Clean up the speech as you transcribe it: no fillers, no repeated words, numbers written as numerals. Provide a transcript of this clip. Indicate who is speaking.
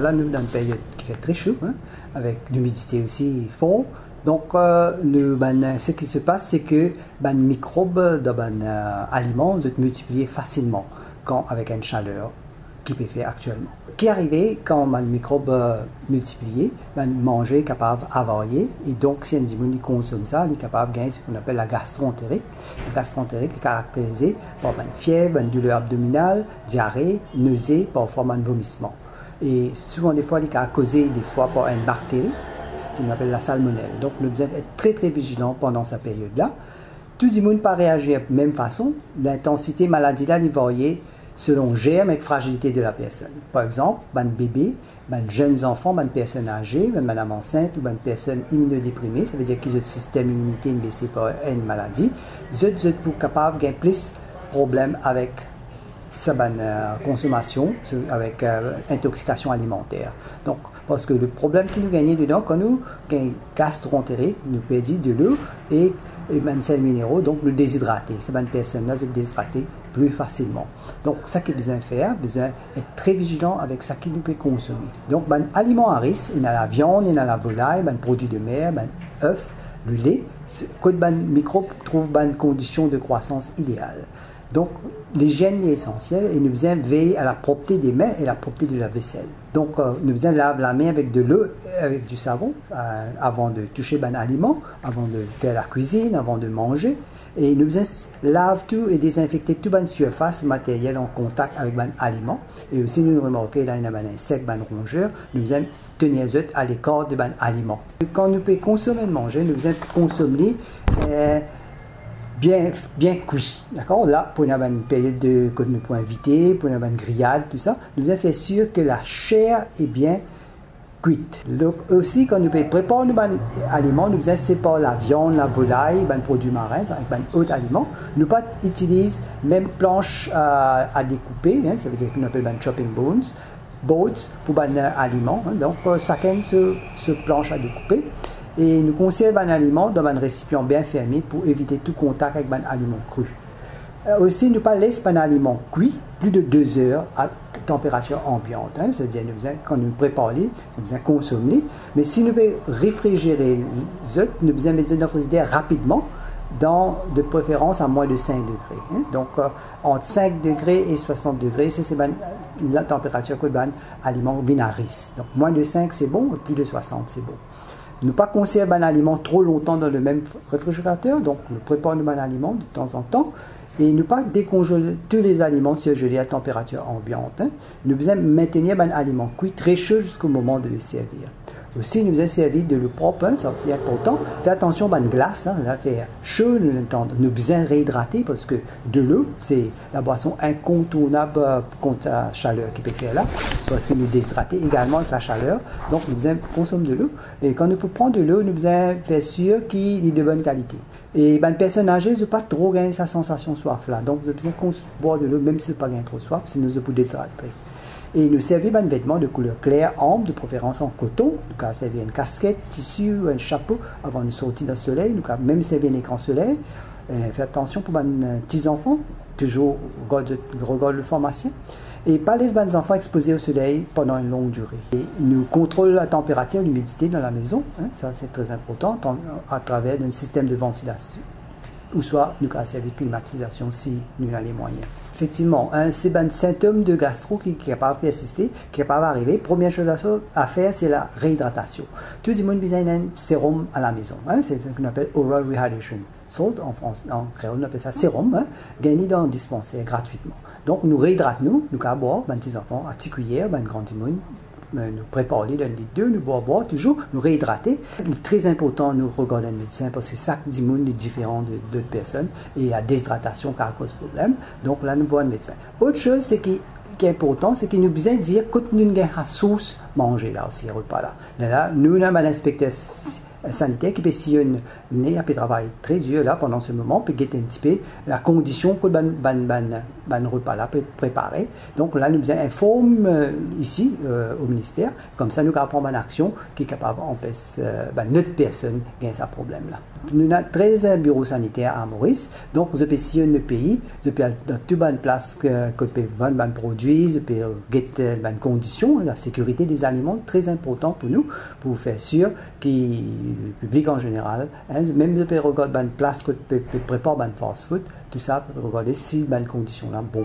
Speaker 1: là, nous, dans une période qui fait très chaud, hein, avec l'humidité aussi fort. Donc, ce qui se passe, c'est que les microbes dans les aliments se multiplient facilement avec une chaleur qui peut faire actuellement. Ce qui est arrivé quand les microbes multiplient, manger est capable d'avarier, et donc si un individu consomme ça, il est capable de gagner ce qu'on appelle la gastroentérite. La gastroentérite est caractérisée par une fièvre, une douleur abdominale, diarrhée, nausée, parfois un vomissement. Et souvent, des fois, il est causé des fois par une bactérie qu'on appelle la salmonelle. Donc, nous devons être très très vigilants pendant cette période-là. Tout le monde ne peut pas réagir de la même façon. L'intensité maladie là, il varie selon germe et fragilité de la personne. Par exemple, un bébé, jeunes enfants, une personne âgée, une madame enceinte ou une personne immunodéprimée, ça veut dire qu'ils ont le système immunité baissé par une maladie, ils sont capables d'avoir plus de problèmes avec sa consommation, avec intoxication alimentaire. Donc, parce que le problème qui nous gagne dedans, quand nous gagnons gastroentérite, nous perdons de l'eau et des sels minéraux, donc nous déshydrater. Ces personnes-là se déshydrater plus facilement. Donc, ça qu'il besoin de faire, besoin d'être très vigilant avec ce qu'il nous peut consommer. Donc, aliments à risque, il y a la viande, il y a la volaille, produits de mer, œufs, le lait, que les microbes trouvent une condition de croissance idéale. Donc, l'hygiène est essentielle et nous devons veiller à la propreté des mains et la propreté de la vaisselle. Donc, nous devons laver la main avec de l'eau, avec du savon, avant de toucher un aliment, avant de faire la cuisine, avant de manger. Et nous devons laver tout et désinfecter toute une surface matérielle en contact avec un aliment. Et aussi, nous remarquons qu'il y a un insecte, un rongeur, nous devons tenir à l'écart de aliment. Quand nous pouvons consommer de manger, nous devons consommer bien cuit, d'accord? Là, pour une période que nous pouvons éviter, pour une grillade, tout ça, nous devons faire sûr que la chair est bien cuite. Donc aussi, quand nous préparons nos aliments, nous devons séparer la viande, la volaille, les produits marins, avec autres aliments. Nous pas utiliser même planche à découper, hein, ça veut dire qu'on appelle chopping boards pour les aliments. Hein, donc chacun se planche à découper. Et nous conservons un aliment dans un récipient bien fermé pour éviter tout contact avec un aliment cru. Aussi, ne pas laisser un aliment cuit plus de 2 heures à température ambiante. Hein, c'est-à-dire, quand nous préparons, nous devons consommer. Mais si nous voulons réfrigérer les œufs, nous devons mettre dans le frigidaire rapidement, de préférence à moins de 5 degrés. Hein. Donc, entre 5 degrés et 60 degrés, c'est la température que un aliment binariste. Donc, moins de 5, c'est bon, plus de 60, c'est bon. Ne pas conserver un aliment trop longtemps dans le même réfrigérateur, donc nous préparons un aliment de temps en temps, et ne pas décongeler tous les aliments surgelés à température ambiante. Hein. Nous devons maintenir un aliment cuit très chaud jusqu'au moment de le servir. Aussi, nous devons servir de l'eau propre, hein, c'est aussi important. Faites attention à la glace, hein, là, faire chaud, nous devons réhydrater parce que de l'eau, c'est la boisson incontournable contre la chaleur qui peut faire là, parce que nous déshydrater également avec la chaveur. Donc, nous devons consommer de l'eau. Et quand nous pouvons prendre de l'eau, nous devons faire sûr qu'il est de bonne qualité. Et une personne âgée ne peut pas trop gagner sa sensation soif là. Donc, nous devons boire de l'eau, même si nous pas gagner trop soif, sinon nous pouvons déshydrater. Et nous servir un vêtement de couleur claire, ample, de préférence en coton. Nous pouvons servir une casquette, tissu, un chapeau avant de sortir dans le soleil. Nous pouvons même servir un écran solaire. Faites attention pour les petits enfants, toujours regarde le pharmacien. Et pas les enfants exposés au soleil pendant une longue durée. Et nous contrôlons la température et l'humidité dans la maison. Hein, ça, c'est très important à travers un système de ventilation. Ou soit nous pouvons servir de climatisation si nous avons les moyens. Effectivement, hein, c'est un symptôme de gastro qui est capable de persister, qui est capable d'arriver. Première chose à faire, c'est la réhydratation. Tout le monde a besoin d'un sérum à la maison. Hein, c'est ce qu'on appelle oral rehydration salt en France, en créole, on appelle ça sérum, hein, gagné dans le dispensaire gratuitement. Donc, nous réhydratons, nous pouvons boire, les petits enfants, à petite cuillère, les grands immunes, nous préparer dans les deux, nous boire toujours, nous réhydrater. Il est très important de nous regarder un médecin parce que chaque immune est différent d'autres personnes et la déshydratation qui cause problème. Donc là, nous voyons un médecin. Autre chose, qui est important, c'est qu'il nous besoin de dire que nous avons la sauce manger là aussi, repas là. Là, nous avons un inspecteur sanitaire qui peut sillonner à travailler très dur là pendant ce moment, puis guetter un petit peu la condition que ban repas là peut préparer. Donc là nous informe ici au ministère, comme ça nous allons prendre une action qui est capable d'empêcher notre personne gagner ce problème là. Nous avons 13 bureaux sanitaires à Maurice, donc je peux sillonner le pays, je peux dans toute bonne place que peut vendre des produits, je peux guetter les conditions, la sécurité des aliments très important pour nous, pour faire sûr que le public en général, même je peux regarder une place que peut préparer un fast food, tout ça, pour regarder si les conditions là bon.